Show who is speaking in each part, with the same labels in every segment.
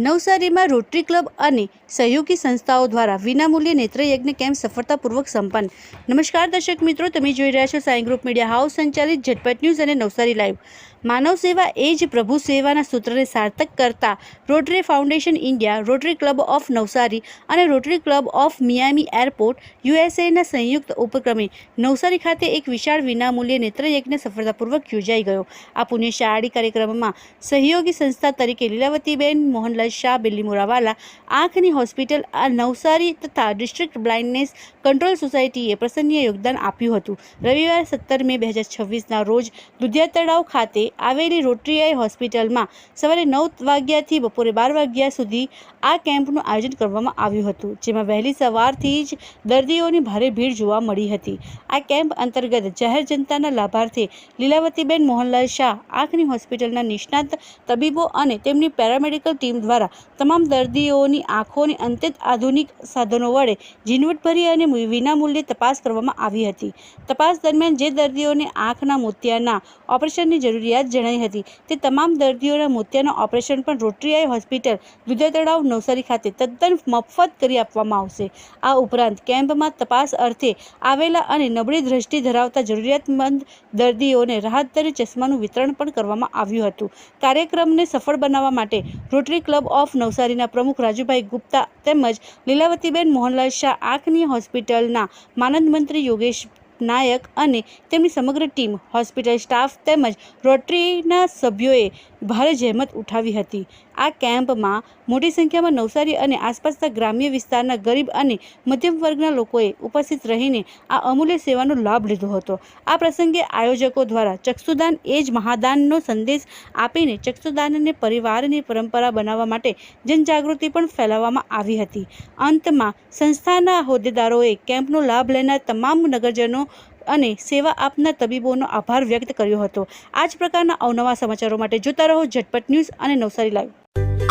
Speaker 1: નવસારીમાં rotary club અને સહયોગી સંસ્થાઓ દ્વારા વિનામૂલ્યે નેત્રયજ્ઞ કેમ્પ સફળતાપૂર્વક સંપન્ન। નમસ્કાર દર્શક મિત્રો, તમે જોઈ રહ્યા છો સાઈ ગ્રુપ મીડિયા હાઉસ સંચાલિત ઝટપટ ન્યૂઝ અને નવસારી લાઈવ। માનવ સેવા એ જ પ્રભુ સેવાના સૂત્રને સાર્થક કરતા Rotary Foundation India, Rotary Club of Navsari અને Rotary Club of Miami airport યુએસએના સંયુક્ત ઉપક્રમે નવસારી ખાતે એક વિશાળ વિનામૂલ્યે નેત્રયજ્ઞ સફળતાપૂર્વક યોજાઈ ગયો। આ પુણ્યશાળી કાર્યક્રમમાં સહયોગી સંસ્થા તરીકે લીલાવતીબેન મોહનલાલ શાહ બિલ્લીમોરાવાલા આંખની હોસ્પિટલ નવસારી તથા ડિસ્ટ્રિક્ટ બ્લાઇન્ડનેસ કંટ્રોલ સોસાયટીએ પ્રશંસનીય યોગદાન આપ્યું હતું। રવિવાર 17 મે 2026ના રોજ દુધિયા તળાવ ખાતે આવેલી રોટરી આઈ હોસ્પિટલમાં સવારે 9 વાગ્યાથી બપોરે 12 વાગ્યા સુધી આ કેમ્પનું આયોજન કરવામાં આવ્યું હતું, જેમાં વહેલી સવારથી જ દર્દીઓની ભારે ભીડ જોવા મળી હતી। આ કેમ્પ અંતર્ગત જાહેર જનતાના લાભાર્થે લીલાવતીબેન મોહનલાલ શાહ આંખની હોસ્પિટલના નિષ્ણાત તબીબો અને તેમની પેરામેડિકલ ટીમ દ્વારા તમામ દર્દીઓની આંખોની અત્યંત આધુનિક સાધનો વડે ઝીણવટભરી અને વિનામૂલ્યે તપાસ કરવામાં આવી હતી। તપાસ દરમિયાન જે દર્દીઓને આંખના મોતિયાના ઓપરેશનની જરૂરિયાત જણાઈ હતી તે તમામ દર્દીઓના મોતિયાના ઓપરેશન પણ રોટરી આઈ હોસ્પિટલ દુધિયા તળાવ નવસારી ખાતે તદ્દન મફત કરી આપવામાં આવશે। આ ઉપરાંત કેમ્પમાં તપાસ અર્થે આવેલા અને નબળી દ્રષ્ટિ ધરાવતા જરૂરિયાતમંદ દર્દીઓને રાહત દરે ચશ્માનું વિતરણ પણ કરવામાં આવ્યું હતું। કાર્યક્રમને સફળ બનાવવા માટે રોટરી ક્લબ ઓફ નવસારીના પ્રમુખ રાજુભાઈ ગુપ્તા તેમજ લીલાવતીબેન મોહનલાલ શાહ આંખની હોસ્પિટલના માનદ મંત્રી યોગેશ નાયક અને તેમની સમગ્ર ટીમ, હોસ્પિટલ સ્ટાફ તેમજ રોટરીના સભ્યોએ ભારે જહેમત ઉઠાવી હતી। આ કેમ્પમાં મોટી સંખ્યામાં નવસારી અને આસપાસના ગ્રામ્ય વિસ્તારના ગરીબ અને મધ્યમ વર્ગના લોકોએ ઉપસ્થિત રહીને આ અમૂલ્ય સેવાનો લાભ લીધો હતો। આ પ્રસંગે આયોજકો દ્વારા ચક્ષુદાન એ જ મહાદાનનો સંદેશ આપીને ચક્ષુદાનને પરિવારની પરંપરા બનાવવા માટે જનજાગૃતિ પણ ફેલાવવામાં આવી હતી। અંતમાં સંસ્થાના હોદ્દેદારોએ કેમ્પનો લાભ લેનાર તમામ નગરજનો અને સેવા આપનાર તબીબોનો આભાર વ્યક્ત કર્યો હતો। આ જ પ્રકારના અવનવા સમાચારો માટે જોતા રહો ઝટપટ ન્યૂઝ અને નવસારી લાઈવ।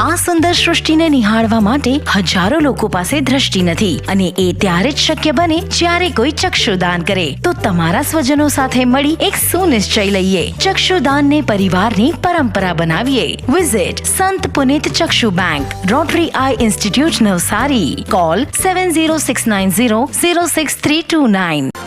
Speaker 2: આ સુંદર સૃષ્ટિને નિહાળવા માટે હજારો લોકો પાસે દ્રષ્ટિ નથી અને એ ત્યારે જ શક્ય બને જ્યારે કોઈ ચક્ષુદાન કરે। તો તમારા સ્વજનો સાથે મળી એક સુનિશ્ચય લઈએ, ચક્ષુદાનને પરિવારની પરંપરા બનાવીએ। Visit Sant Punit Chakshu bank, Rotary eye institute Navsari. Call 7069006329।